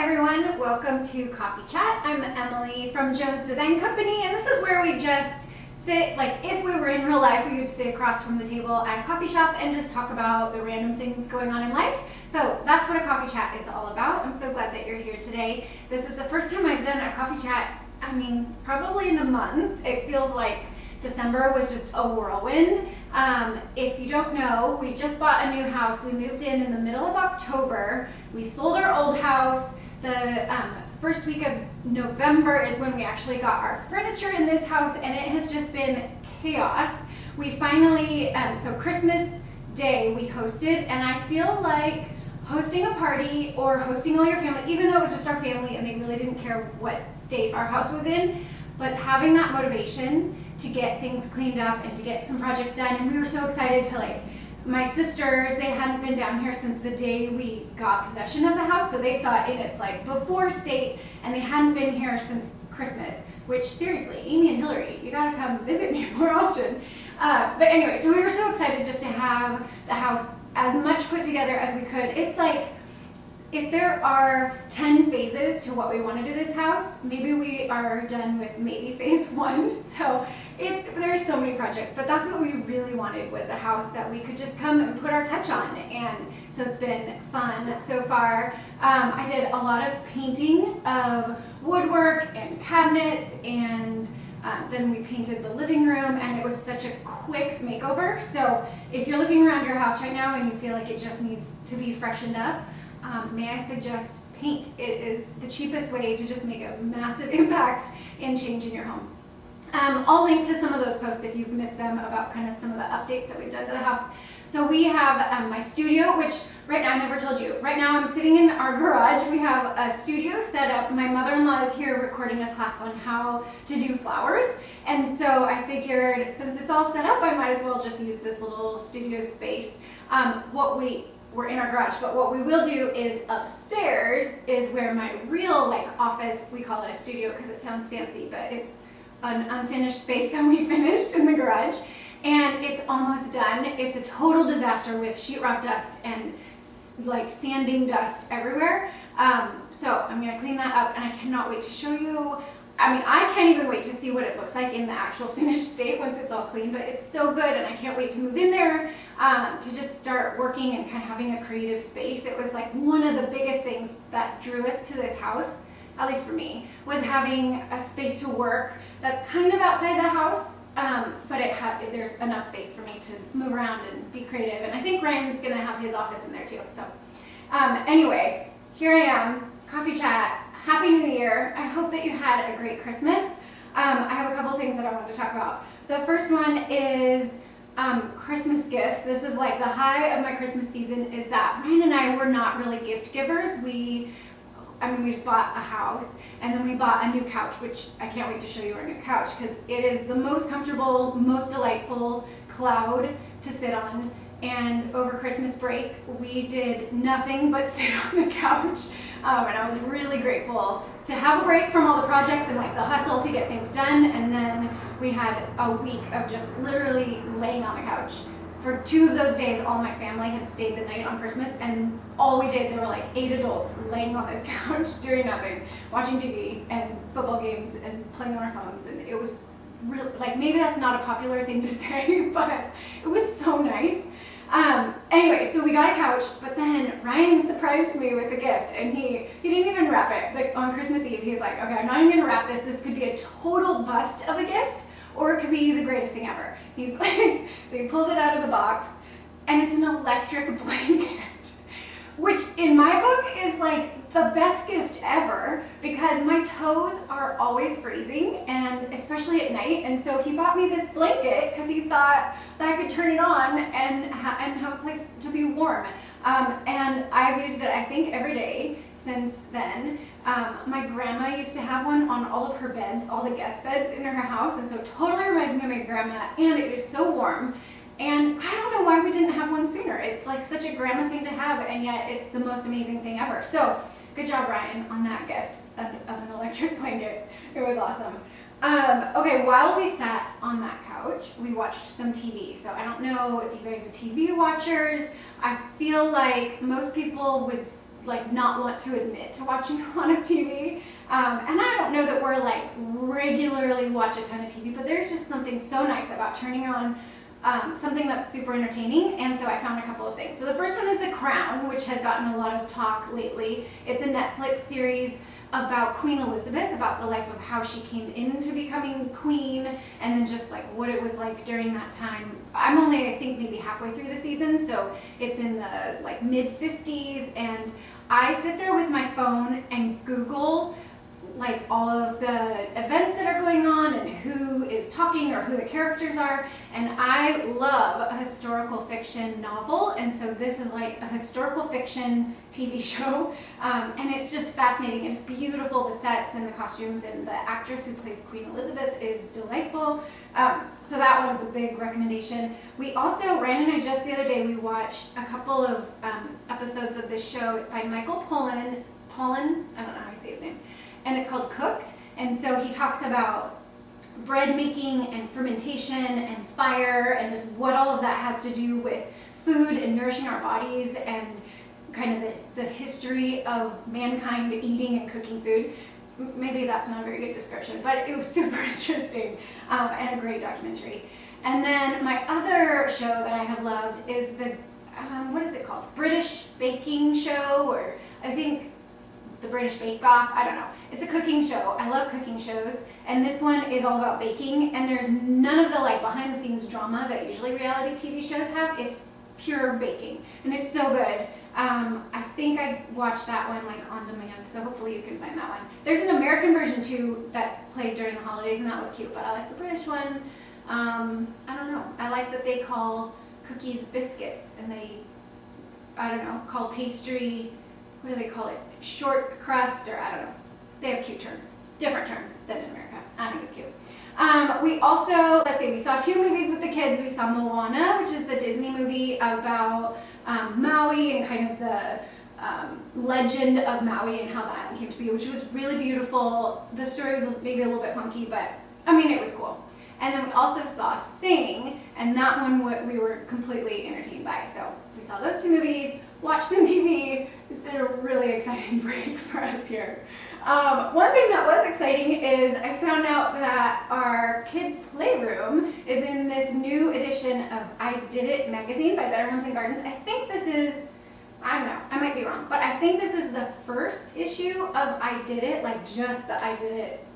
everyone, welcome to Coffee Chat. I'm Emily from Jones Design Company, and this is where we just sit, like if we were in real life, we would sit across from the table at a coffee shop and just talk about the random things going on in life. So that's what a coffee chat is all about. I'm so glad that you're here today. This is the first time I've done a coffee chat, probably in a month. It feels like December was just a whirlwind. If you don't know, we just bought a new house. We moved in the middle of October. We sold our old house. The first week of November is when we actually got our furniture in this house, and it has just been chaos. We finally, so Christmas Day we hosted, and I feel like hosting a party or hosting all your family, even though it was just our family and they really didn't care what state our house was in, but having that motivation to get things cleaned up and to get some projects done. And we were so excited to, my sisters, they hadn't been down here since the day we got possession of the house, so they saw it in its before state, and they hadn't been here since Christmas, which seriously, Amy and Hillary, you gotta come visit me more often. But anyway, so we were so excited just to have the house as much put together as we could. It's like, if there are 10 phases to what we want to do this house, maybe we are done with maybe phase 1. So there's so many projects, but that's what we really wanted, was a house that we could just come and put our touch on. And so it's been fun so far. I did a lot of painting of woodwork and cabinets, and then we painted the living room, and it was such a quick makeover. So if you're looking around your house right now and you feel like it just needs to be freshened up, may I suggest paint. It is the cheapest way to just make a massive impact and change in your home. I'll link to some of those posts if you've missed them, about kind of some of the updates that we've done to the house. So we have my studio, which right now, I never told you, right now I'm sitting in our garage. We have a studio set up. My mother-in-law is here recording a class on how to do flowers. And so I figured, since it's all set up, I might as well just use this little studio space. We're in our garage, but what we will do is upstairs is where my real office, we call it a studio because it sounds fancy, but it's an unfinished space that we finished in the garage, and it's almost done. It's a total disaster with sheetrock dust and sanding dust everywhere. So I'm gonna clean that up, and I cannot wait to show you. I can't even wait to see what it looks like in the actual finished state once it's all clean, but it's so good, and I can't wait to move in there to just start working and kind of having a creative space. It was one of the biggest things that drew us to this house, at least for me, was having a space to work that's kind of outside the house, but there's enough space for me to move around and be creative, and I think Ryan's gonna have his office in there too. So anyway, here I am, coffee chat. Happy New Year. I hope that you had a great Christmas. I have a couple things that I want to talk about. The first one is Christmas gifts. This is the high of my Christmas season, is that Ryan and I were not really gift givers. We just bought a house, and then we bought a new couch, which I can't wait to show you our new couch, because it is the most comfortable, most delightful cloud to sit on. And over Christmas break, we did nothing but sit on the couch. And I was really grateful to have a break from all the projects and the hustle to get things done. And then we had a week of just literally laying on the couch. For 2 of those days, all my family had stayed the night on Christmas, and all we did, there were 8 adults laying on this couch doing nothing, watching TV and football games and playing on our phones. And it was really, maybe that's not a popular thing to say, but it was so nice. Anyway, so we got a couch, but then Ryan surprised me with a gift, and he didn't even wrap it. On Christmas Eve, he's like, okay, I'm not even gonna wrap this. This could be a total bust of a gift, or it could be the greatest thing ever. He's like, so he pulls it out of the box, and it's an electric blanket, which in my book is the best gift ever, because my toes are always freezing, and especially at night. And so he bought me this blanket because he thought that I could turn it on and have a place to be warm. And I've used it, I think, every day since then. My grandma used to have one on all of her beds, all the guest beds in her house, and so it totally reminds me of my grandma, and it is so warm. And I don't know why we didn't have one sooner. It's such a grandma thing to have, and yet it's the most amazing thing ever. So good job, Ryan, on that gift of an electric blanket. It was awesome. Okay, while we sat on that couch, we watched some TV. So I don't know if you guys are TV watchers. I feel like most people would like not want to admit to watching a lot of TV. And I don't know that we're like regularly watch a ton of TV, but there's just something so nice about turning on something that's super entertaining. And so I found a couple of things. So the first one is The Crown, which has gotten a lot of talk lately. It's a Netflix series about Queen Elizabeth, about the life of how she came into becoming queen, and then just like what it was like during that time. I'm only, I think, maybe halfway through the season, so it's in the like mid-50s, and I sit there with my phone and Google like all of the events that are going on and who is talking or who the characters are. And I love a historical fiction novel, and so this is like a historical fiction TV show, and it's just fascinating. It's beautiful, the sets and the costumes, and the actress who plays Queen Elizabeth is delightful. So that one's a big recommendation. We also, Ryan and I just the other day, we watched a couple of episodes of this show. It's by Michael Pollan, I don't know how you say his name, and it's called Cooked. And so he talks about bread making and fermentation and fire and just what all of that has to do with food and nourishing our bodies, and kind of the history of mankind eating and cooking food. Maybe that's not a very good description, but it was super interesting, and a great documentary. And then my other show that I have loved is the, what is it called? British baking show, or I think the British Bake Off, I don't know. It's a cooking show. I love cooking shows, and this one is all about baking, and there's none of the like behind the scenes drama that usually reality TV shows have. It's pure baking, and it's so good. I think I watched that one like on demand, so hopefully you can find that one. There's an American version too that played during the holidays, and that was cute, but I like the British one. I don't know. I like that they call cookies biscuits, and they, I don't know, call pastry, what do they call it? Short crust, or I don't know. They have cute terms, different terms than in America. I think it's cute. We also, let's see, we saw 2 movies with the kids. We saw Moana, which is the Disney movie about Maui and kind of the legend of Maui and how the island came to be, which was really beautiful. The story was maybe a little bit funky, but I mean, it was cool. And then we also saw Sing, and that one we were completely entertained by. So we saw those 2 movies, watched some TV. It's been a really exciting break for us here. One thing that was exciting is I found out that our kids' playroom is in this new edition of I Did It magazine by Better Homes and Gardens. I think this is, I don't know, I might be wrong, but I think this is the first issue of I Did It, like just the I Did It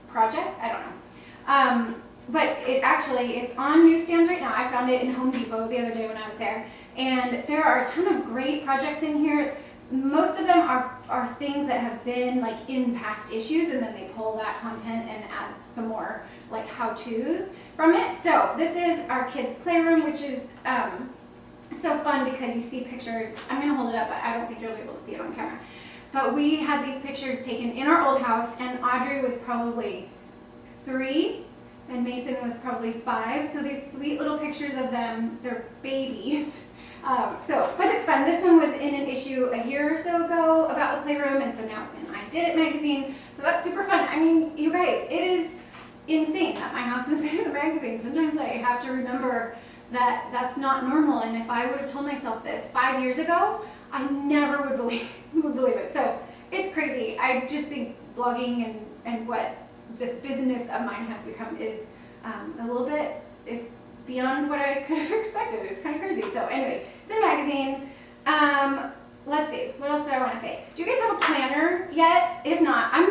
projects. I don't know. But it's on newsstands right now. I found it in Home Depot the other day when I was there. And there are a ton of great projects in here. Most of them are things that have been like in past issues, and then they pull that content and add some more like how-tos from it. So this is our kids' playroom, which is so fun because you see pictures. I'm gonna hold it up, but I don't think you'll be able to see it on camera. But we had these pictures taken in our old house, and Audrey was probably 3, and Mason was probably 5. So these sweet little pictures of them, they're babies. But it's fun. This one was in an issue a year or so ago about the playroom, and so now it's in I Did It magazine. So that's super fun. I mean, you guys, it is insane that my house is in the magazine. Sometimes I have to remember that that's not normal, and if I would have told myself this 5 years ago, I never would believe it. So it's crazy. I just think blogging and what this business of mine has become is a little bit, it's beyond what I could have expected. It's kind of crazy. So anyway, it's in a magazine. Let's see, what else do I want to say? Do you guys have a planner yet? If not, I'm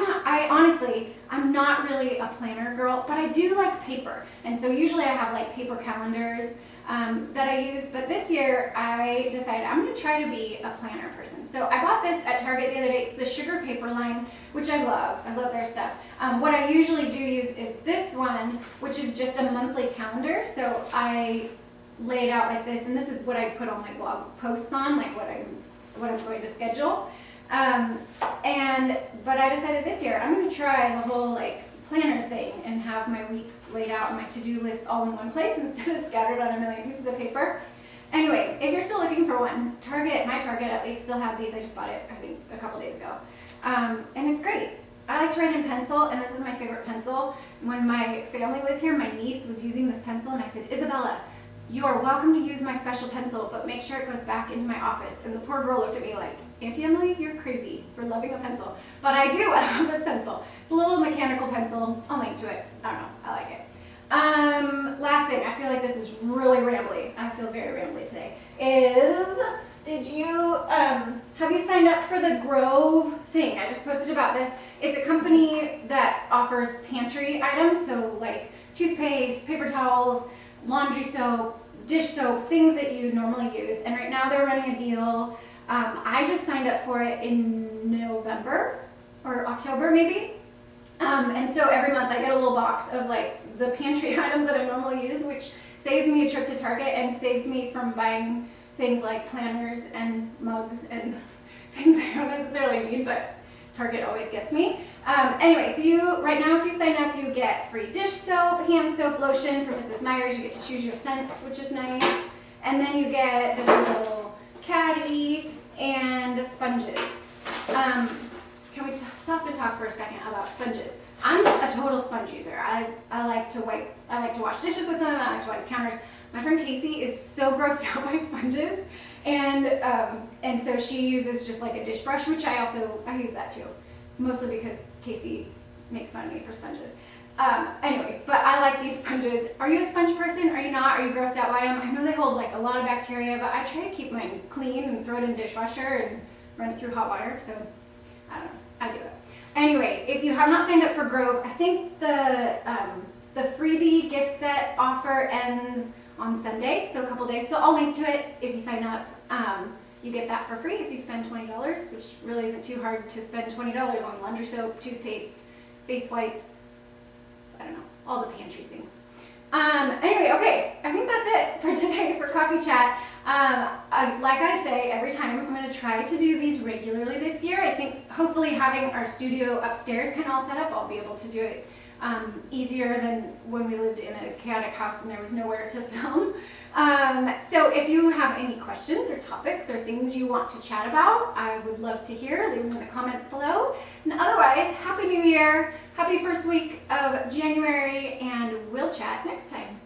not really a planner girl, but I do like paper. And so usually I have like paper calendars that I use, but this year I decided I'm going to try to be a planner person. So I bought this at Target the other day. It's the Sugar Paper line, which I love. I love their stuff. What I usually do use is this one, which is just a monthly calendar. So I lay it out like this, and this is what I put all my blog posts on, like what I'm going to schedule. But I decided this year I'm going to try the whole like planner thing and have my weeks laid out and my to-do lists all in one place instead of scattered on a million pieces of paper. Anyway, if you're still looking for one, my Target at least still have these. I just bought it, I think, a couple days ago. And it's great. I like to write in pencil, and this is my favorite pencil. When my family was here, my niece was using this pencil, and I said, Isabella, you are welcome to use my special pencil, but make sure it goes back into my office. And the poor girl looked at me like, Auntie Emily, you're crazy for loving a pencil. But I do, I love this pencil. It's a little mechanical pencil. I'll link to it. I don't know, I like it. Last thing, I feel like this is really rambly. I feel very rambly today. Did you, have you signed up for the Grove thing? I just posted about this. It's a company that offers pantry items, so like toothpaste, paper towels, laundry soap, dish soap, things that you normally use. And right now they're running a deal. I just signed up for it in November or October maybe. And so every month I get a little box of like the pantry items that I normally use, which saves me a trip to Target and saves me from buying things like planners and mugs and things I don't necessarily need, but Target always gets me. Anyway, so right now if you sign up, you get free dish soap, hand soap, lotion from Mrs. Meyer's. You get to choose your scents, which is nice. And then you get this little caddy and sponges. Can we stop and talk for a second about sponges? I'm a total sponge user. I like to wash dishes with them. I like to wipe counters. My friend Casey is so grossed out by sponges, and so she uses just like a dish brush, which I use that too, mostly because Casey makes fun of me for sponges. Anyway, but I like these sponges. Are you a sponge person? Are you not? Are you grossed out by them? I know they hold like a lot of bacteria, but I try to keep mine clean and throw it in the dishwasher and run it through hot water, so I don't know, I do it. Anyway, if you have not signed up for Grove, I think the freebie gift set offer ends on Sunday, so a couple days. So I'll link to it if you sign up. You get that for free if you spend $20, which really isn't too hard to spend $20 on laundry soap, toothpaste, face wipes, I don't know, all the pantry things. Anyway, okay, I think that's it for today for Coffee Chat. Like I say every time, I'm going to try to do these regularly this year. I think hopefully having our studio upstairs kind of all set up, I'll be able to do it easier than when we lived in a chaotic house and there was nowhere to film. So if you have any questions or topics or things you want to chat about, I would love to hear. Leave them in the comments below. And otherwise, Happy New Year, happy first week of January, and we'll chat next time.